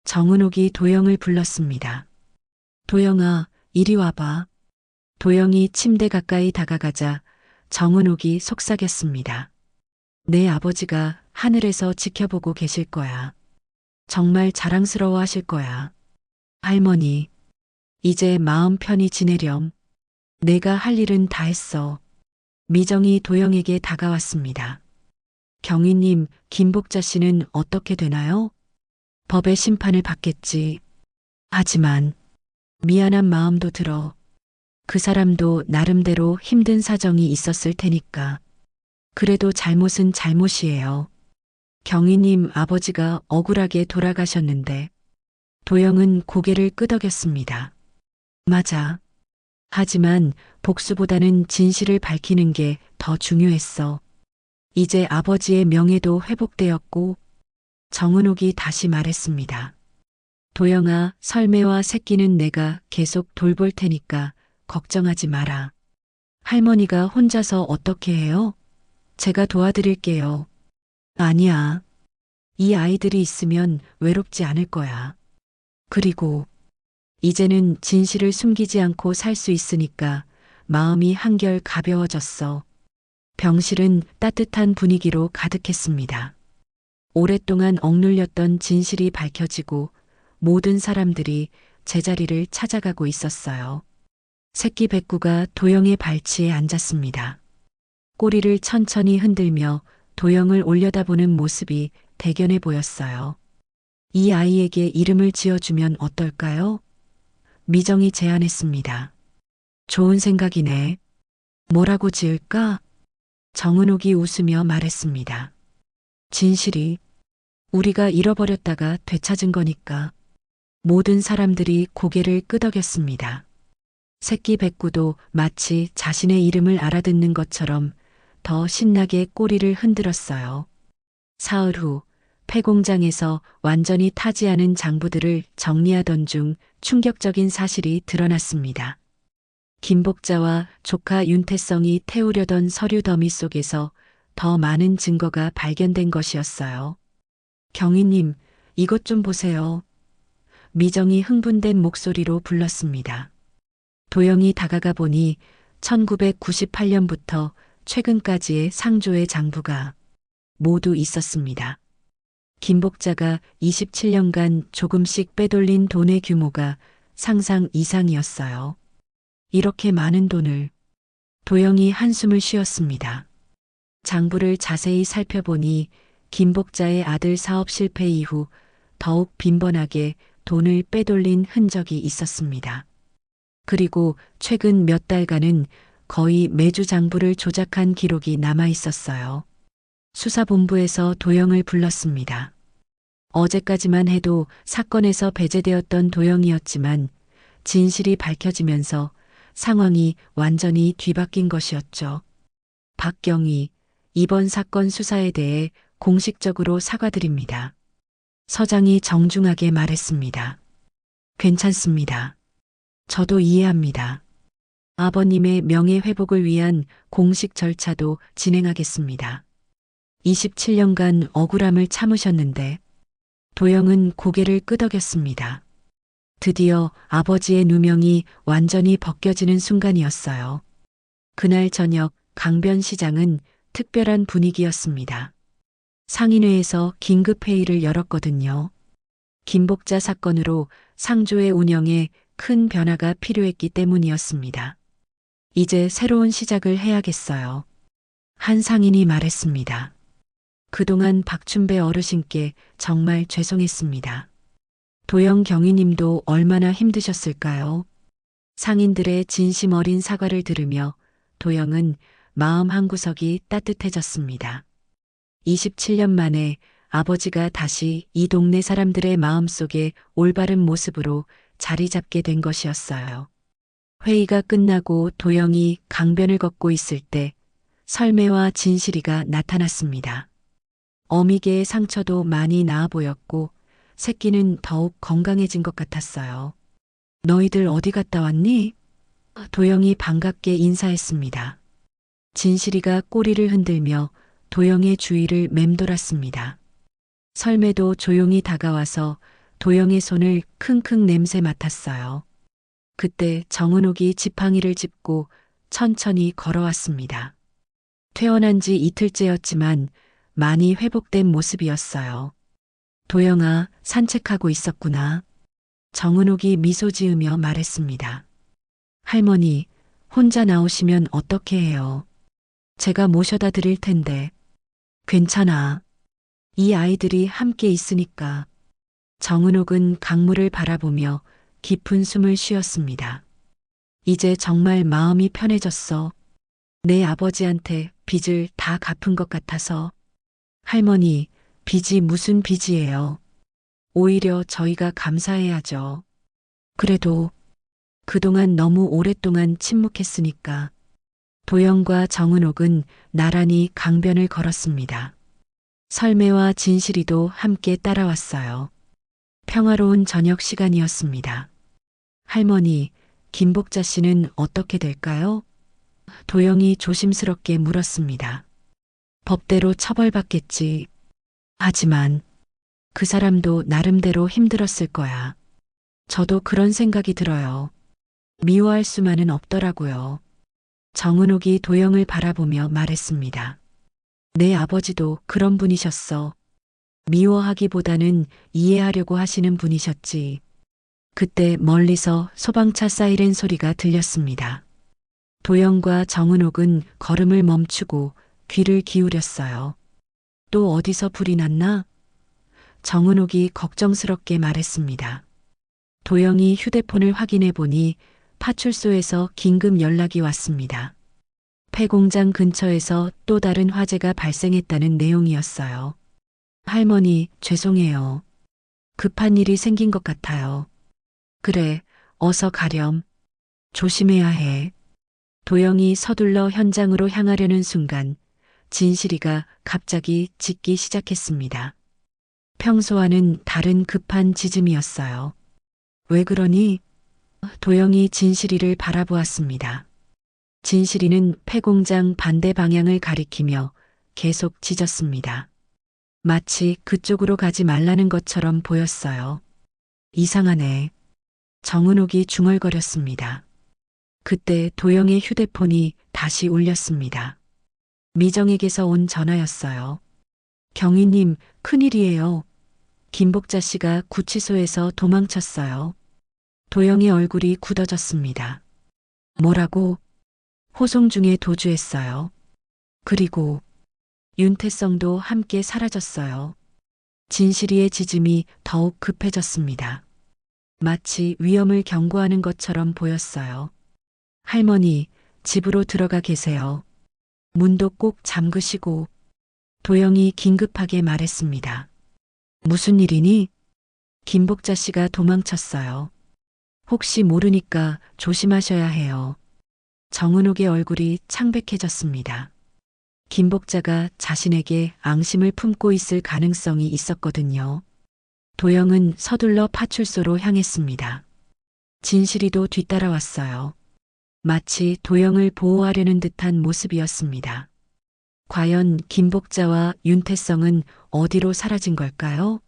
정은옥이 도영을 불렀습니다. 도영아, 이리 와봐. 도영이 침대 가까이 다가가자 정은옥이 속삭였습니다. 내 아버지가 하늘에서 지켜보고 계실 거야. 정말 자랑스러워 하실 거야. 할머니, 이제 마음 편히 지내렴. 내가 할 일은 다 했어. 미정이 도영에게 다가왔습니다. 경위님, 김복자 씨는 어떻게 되나요? 법의 심판을 받겠지. 하지만 미안한 마음도 들어. 그 사람도 나름대로 힘든 사정이 있었을 테니까. 그래도 잘못은 잘못이에요. 경위님 아버지가 억울하게 돌아가셨는데 도영은 고개를 끄덕였습니다. 맞아. 하지만 복수보다는 진실을 밝히는 게 더 중요했어. 이제 아버지의 명예도 회복되었고 정은옥이 다시 말했습니다. 도영아, 설매와 새끼는 내가 계속 돌볼 테니까 걱정하지 마라. 할머니가 혼자서 어떻게 해요? 제가 도와드릴게요. 아니야. 이 아이들이 있으면 외롭지 않을 거야. 그리고 이제는 진실을 숨기지 않고 살 수 있으니까 마음이 한결 가벼워졌어. 병실은 따뜻한 분위기로 가득했습니다. 오랫동안 억눌렸던 진실이 밝혀지고 모든 사람들이 제자리를 찾아가고 있었어요. 새끼 백구가 도영의 발치에 앉았습니다. 꼬리를 천천히 흔들며 도영을 올려다보는 모습이 대견해 보였어요. 이 아이에게 이름을 지어주면 어떨까요? 미정이 제안했습니다. 좋은 생각이네. 뭐라고 지을까? 정은옥이 웃으며 말했습니다. 진실이 우리가 잃어버렸다가 되찾은 거니까. 모든 사람들이 고개를 끄덕였습니다. 새끼 백구도 마치 자신의 이름을 알아듣는 것처럼 더 신나게 꼬리를 흔들었어요. 사흘 후 폐공장에서 완전히 타지 않은 장부들을 정리하던 중 충격적인 사실이 드러났습니다. 김복자와 조카 윤태성이 태우려던 서류 더미 속에서 더 많은 증거가 발견된 것이었어요. 경위님, 이것 좀 보세요. 미정이 흥분된 목소리로 불렀습니다. 도영이 다가가 보니 1998년부터 최근까지의 상조의 장부가 모두 있었습니다. 김복자가 27년간 조금씩 빼돌린 돈의 규모가 상상 이상이었어요. 이렇게 많은 돈을. 도영이 한숨을 쉬었습니다. 장부를 자세히 살펴보니 김복자의 아들 사업 실패 이후 더욱 빈번하게 돈을 빼돌린 흔적이 있었습니다. 그리고 최근 몇 달간은 거의 매주 장부를 조작한 기록이 남아 있었어요. 수사본부에서 도영을 불렀습니다. 어제까지만 해도 사건에서 배제되었던 도영이었지만 진실이 밝혀지면서 상황이 완전히 뒤바뀐 것이었죠. 박경희, 이번 사건 수사에 대해 공식적으로 사과드립니다. 서장이 정중하게 말했습니다. 괜찮습니다. 저도 이해합니다. 아버님의 명예 회복을 위한 공식 절차도 진행하겠습니다. 27년간 억울함을 참으셨는데 도영은 고개를 끄덕였습니다. 드디어 아버지의 누명이 완전히 벗겨지는 순간이었어요. 그날 저녁 강변시장은 특별한 분위기였습니다. 상인회에서 긴급회의를 열었거든요. 김복자 사건으로 상조의 운영에 큰 변화가 필요했기 때문이었습니다. 이제 새로운 시작을 해야겠어요. 한 상인이 말했습니다. 그동안 박춘배 어르신께 정말 죄송했습니다. 도영 경위님도 얼마나 힘드셨을까요? 상인들의 진심 어린 사과를 들으며 도영은 마음 한구석이 따뜻해졌습니다. 27년 만에 아버지가 다시 이 동네 사람들의 마음속에 올바른 모습으로 자리 잡게 된 것이었어요. 회의가 끝나고 도영이 강변을 걷고 있을 때 설매와 진실이가 나타났습니다. 어미개의 상처도 많이 나아 보였고 새끼는 더욱 건강해진 것 같았어요. 너희들 어디 갔다 왔니? 도영이 반갑게 인사했습니다. 진실이가 꼬리를 흔들며 도영의 주위를 맴돌았습니다. 설매도 조용히 다가와서 도영의 손을 킁킁 냄새 맡았어요. 그때 정은옥이 지팡이를 짚고 천천히 걸어왔습니다. 퇴원한 지 이틀째였지만 많이 회복된 모습이었어요. 도영아, 산책하고 있었구나. 정은옥이 미소 지으며 말했습니다. 할머니, 혼자 나오시면 어떻게 해요? 제가 모셔다 드릴 텐데. 괜찮아. 이 아이들이 함께 있으니까. 정은옥은 강물을 바라보며 깊은 숨을 쉬었습니다. 이제 정말 마음이 편해졌어. 내 아버지한테 빚을 다 갚은 것 같아서. 할머니, 빚이 무슨 빚이에요? 오히려 저희가 감사해야죠. 그래도 그동안 너무 오랫동안 침묵했으니까. 도영과 정은옥은 나란히 강변을 걸었습니다. 설매와 진실이도 함께 따라왔어요. 평화로운 저녁 시간이었습니다. 할머니, 김복자 씨는 어떻게 될까요? 도영이 조심스럽게 물었습니다. 법대로 처벌받겠지. 하지만 그 사람도 나름대로 힘들었을 거야. 저도 그런 생각이 들어요. 미워할 수만은 없더라고요. 정은옥이 도영을 바라보며 말했습니다. 내 아버지도 그런 분이셨어. 미워하기보다는 이해하려고 하시는 분이셨지. 그때 멀리서 소방차 사이렌 소리가 들렸습니다. 도영과 정은옥은 걸음을 멈추고 귀를 기울였어요. 또 어디서 불이 났나? 정은옥이 걱정스럽게 말했습니다. 도영이 휴대폰을 확인해 보니 파출소에서 긴급 연락이 왔습니다. 폐공장 근처에서 또 다른 화재가 발생했다는 내용이었어요. 할머니, 죄송해요. 급한 일이 생긴 것 같아요. 그래, 어서 가렴. 조심해야 해. 도영이 서둘러 현장으로 향하려는 순간 진실이가 갑자기 짖기 시작했습니다. 평소와는 다른 급한 짖음이었어요. 왜 그러니? 도영이 진실이를 바라보았습니다. 진실이는 폐공장 반대 방향을 가리키며 계속 짖었습니다. 마치 그쪽으로 가지 말라는 것처럼 보였어요. 이상하네. 정은옥이 중얼거렸습니다. 그때 도영의 휴대폰이 다시 울렸습니다. 미정에게서 온 전화였어요. 경위님, 큰일이에요. 김복자 씨가 구치소에서 도망쳤어요. 도영의 얼굴이 굳어졌습니다. 뭐라고? 호송 중에 도주했어요. 그리고 윤태성도 함께 사라졌어요. 진실이의 짖음이 더욱 급해졌습니다. 마치 위험을 경고하는 것처럼 보였어요. 할머니, 집으로 들어가 계세요. 문도 꼭 잠그시고. 도영이 긴급하게 말했습니다. 무슨 일이니? 김복자 씨가 도망쳤어요. 혹시 모르니까 조심하셔야 해요. 정은옥의 얼굴이 창백해졌습니다. 김복자가 자신에게 앙심을 품고 있을 가능성이 있었거든요. 도영은 서둘러 파출소로 향했습니다. 진실이도 뒤따라왔어요. 마치 도영을 보호하려는 듯한 모습이었습니다. 과연 김복자와 윤태성은 어디로 사라진 걸까요?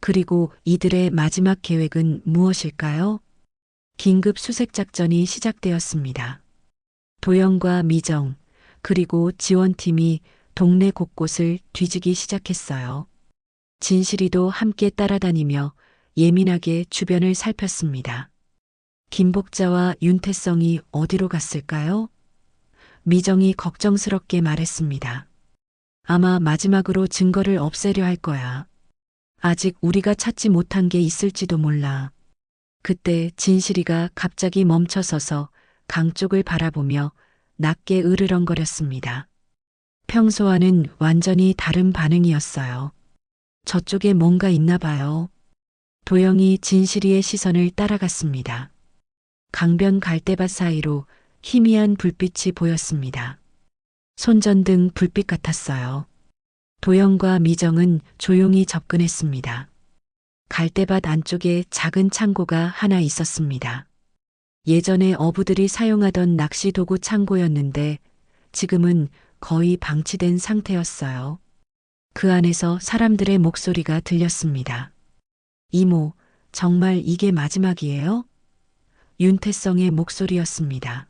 그리고 이들의 마지막 계획은 무엇일까요? 긴급 수색 작전이 시작되었습니다. 도영과 미정, 그리고 지원팀이 동네 곳곳을 뒤지기 시작했어요. 진실이도 함께 따라다니며 예민하게 주변을 살폈습니다. 김복자와 윤태성이 어디로 갔을까요? 미정이 걱정스럽게 말했습니다. 아마 마지막으로 증거를 없애려 할 거야. 아직 우리가 찾지 못한 게 있을지도 몰라. 그때 진실이가 갑자기 멈춰서서 강 쪽을 바라보며 낮게 으르렁거렸습니다. 평소와는 완전히 다른 반응이었어요. 저쪽에 뭔가 있나 봐요. 도영이 진실이의 시선을 따라갔습니다. 강변 갈대밭 사이로 희미한 불빛이 보였습니다. 손전등 불빛 같았어요. 도영과 미정은 조용히 접근했습니다. 갈대밭 안쪽에 작은 창고가 하나 있었습니다. 예전에 어부들이 사용하던 낚시 도구 창고였는데 지금은 거의 방치된 상태였어요. 그 안에서 사람들의 목소리가 들렸습니다. 이모, 정말 이게 마지막이에요? 윤태성의 목소리였습니다.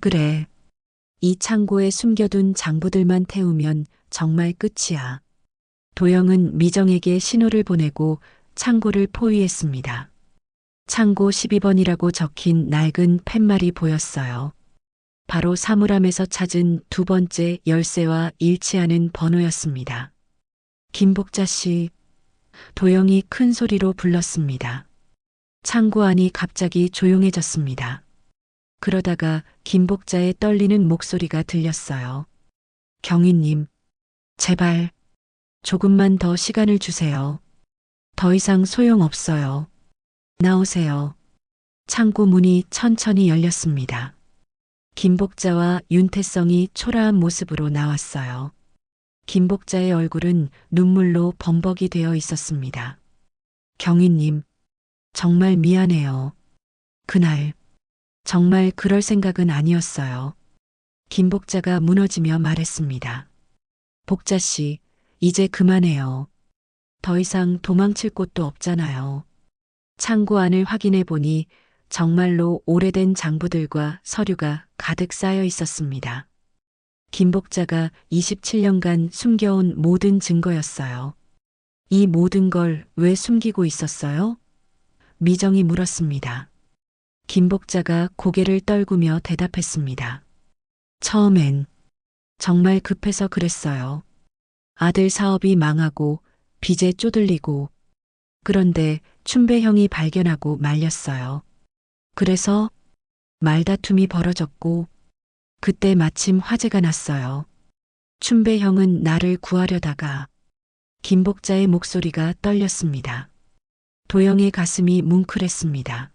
그래. 이 창고에 숨겨둔 장부들만 태우면 정말 끝이야. 도영은 미정에게 신호를 보내고 창고를 포위했습니다. 창고 12번이라고 적힌 낡은 팻말이 보였어요. 바로 사물함에서 찾은 두 번째 열쇠와 일치하는 번호였습니다. 김복자 씨, 도영이 큰 소리로 불렀습니다. 창고 안이 갑자기 조용해졌습니다. 그러다가 김복자의 떨리는 목소리가 들렸어요. 경위님, 제발 조금만 더 시간을 주세요. 더 이상 소용없어요. 나오세요. 창고 문이 천천히 열렸습니다. 김복자와 윤태성이 초라한 모습으로 나왔어요. 김복자의 얼굴은 눈물로 범벅이 되어 있었습니다. 경위님, 정말 미안해요. 그날 정말 그럴 생각은 아니었어요. 김복자가 무너지며 말했습니다. 복자 씨, 이제 그만해요. 더 이상 도망칠 곳도 없잖아요. 창고 안을 확인해 보니 정말로 오래된 장부들과 서류가 가득 쌓여 있었습니다. 김복자가 27년간 숨겨온 모든 증거였어요. 이 모든 걸 왜 숨기고 있었어요? 미정이 물었습니다. 김복자가 고개를 떨구며 대답했습니다. 처음엔 정말 급해서 그랬어요. 아들 사업이 망하고 빚에 쪼들리고 그런데 춘배 형이 발견하고 말렸어요. 그래서 말다툼이 벌어졌고 그때 마침 화재가 났어요. 춘배 형은 나를 구하려다가 김복자의 목소리가 떨렸습니다. 도영의 가슴이 뭉클했습니다.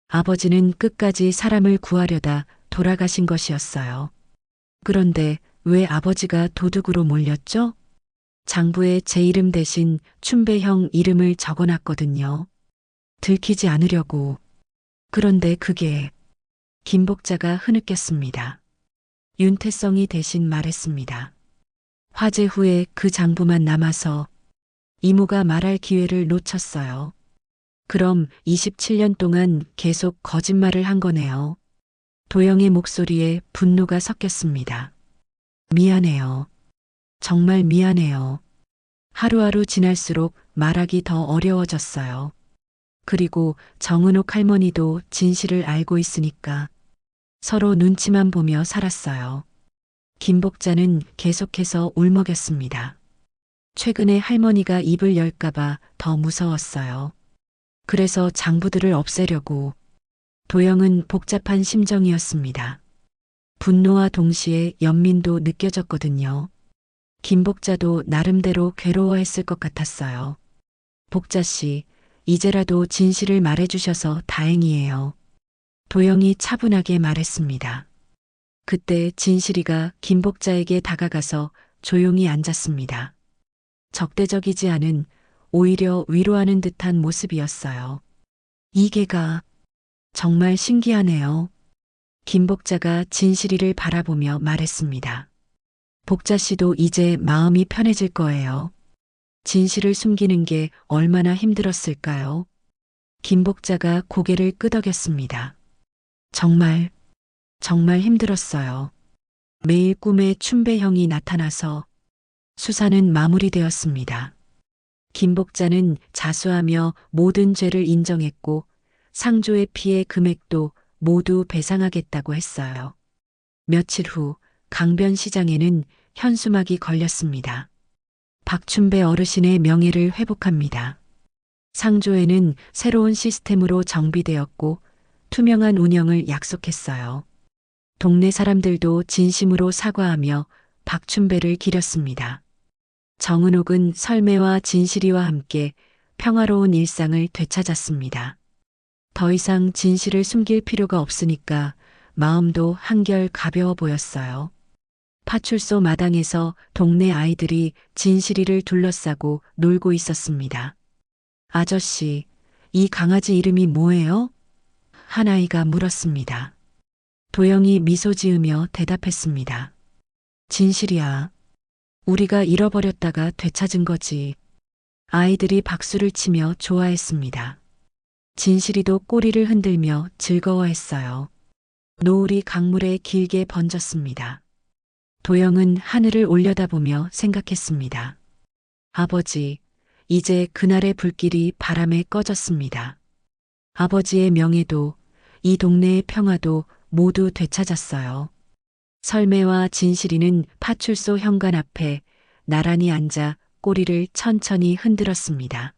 아버지는 끝까지 사람을 구하려다 돌아가신 것이었어요. 그런데 왜 아버지가 도둑으로 몰렸죠? 장부에 제 이름 대신 춘배형 이름을 적어놨거든요. 들키지 않으려고. 그런데 그게 김복자가 흐느꼈습니다. 윤태성이 대신 말했습니다. 화재 후에 그 장부만 남아서 이모가 말할 기회를 놓쳤어요. 그럼 27년 동안 계속 거짓말을 한 거네요. 도영의 목소리에 분노가 섞였습니다. 미안해요. 정말 미안해요. 하루하루 지날수록 말하기 더 어려워졌어요. 그리고 정은옥 할머니도 진실을 알고 있으니까 서로 눈치만 보며 살았어요. 김복자는 계속해서 울먹였습니다. 최근에 할머니가 입을 열까봐 더 무서웠어요. 그래서 장부들을 없애려고. 도영은 복잡한 심정이었습니다. 분노와 동시에 연민도 느껴졌거든요. 김복자도 나름대로 괴로워했을 것 같았어요. 복자 씨, 이제라도 진실을 말해주셔서 다행이에요. 도영이 차분하게 말했습니다. 그때 진실이가 김복자에게 다가가서 조용히 앉았습니다. 적대적이지 않은, 오히려 위로하는 듯한 모습이었어요. 이게가 정말 신기하네요. 김복자가 진실이를 바라보며 말했습니다. 복자 씨도 이제 마음이 편해질 거예요. 진실을 숨기는 게 얼마나 힘들었을까요? 김복자가 고개를 끄덕였습니다. 정말 힘들었어요. 매일 꿈에 춘배형이 나타나서 수사는 마무리되었습니다. 김복자는 자수하며 모든 죄를 인정했고 상조의 피해 금액도 모두 배상하겠다고 했어요. 며칠 후 강변시장에는 현수막이 걸렸습니다. 박춘배 어르신의 명예를 회복합니다. 상조에는 새로운 시스템으로 정비되었고 투명한 운영을 약속했어요. 동네 사람들도 진심으로 사과하며 박춘배를 기렸습니다. 정은옥은 설매와 진실이와 함께 평화로운 일상을 되찾았습니다. 더 이상 진실을 숨길 필요가 없으니까 마음도 한결 가벼워 보였어요. 파출소 마당에서 동네 아이들이 진실이를 둘러싸고 놀고 있었습니다. 아저씨, 이 강아지 이름이 뭐예요? 한 아이가 물었습니다. 도영이 미소 지으며 대답했습니다. 진실이야. 우리가 잃어버렸다가 되찾은 거지. 아이들이 박수를 치며 좋아했습니다. 진실이도 꼬리를 흔들며 즐거워했어요. 노을이 강물에 길게 번졌습니다. 도영은 하늘을 올려다보며 생각했습니다. 아버지, 이제 그날의 불길이 바람에 꺼졌습니다. 아버지의 명예도 이 동네의 평화도 모두 되찾았어요. 설매와 진실이는 파출소 현관 앞에 나란히 앉아 꼬리를 천천히 흔들었습니다.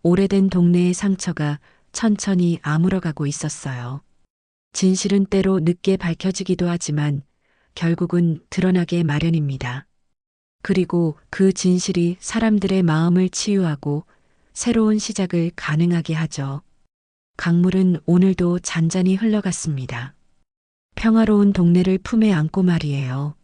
오래된 동네의 상처가 천천히 아물어가고 있었어요. 진실은 때로 늦게 밝혀지기도 하지만 결국은 드러나게 마련입니다. 그리고 그 진실이 사람들의 마음을 치유하고 새로운 시작을 가능하게 하죠. 강물은 오늘도 잔잔히 흘러갔습니다. 평화로운 동네를 품에 안고 말이에요.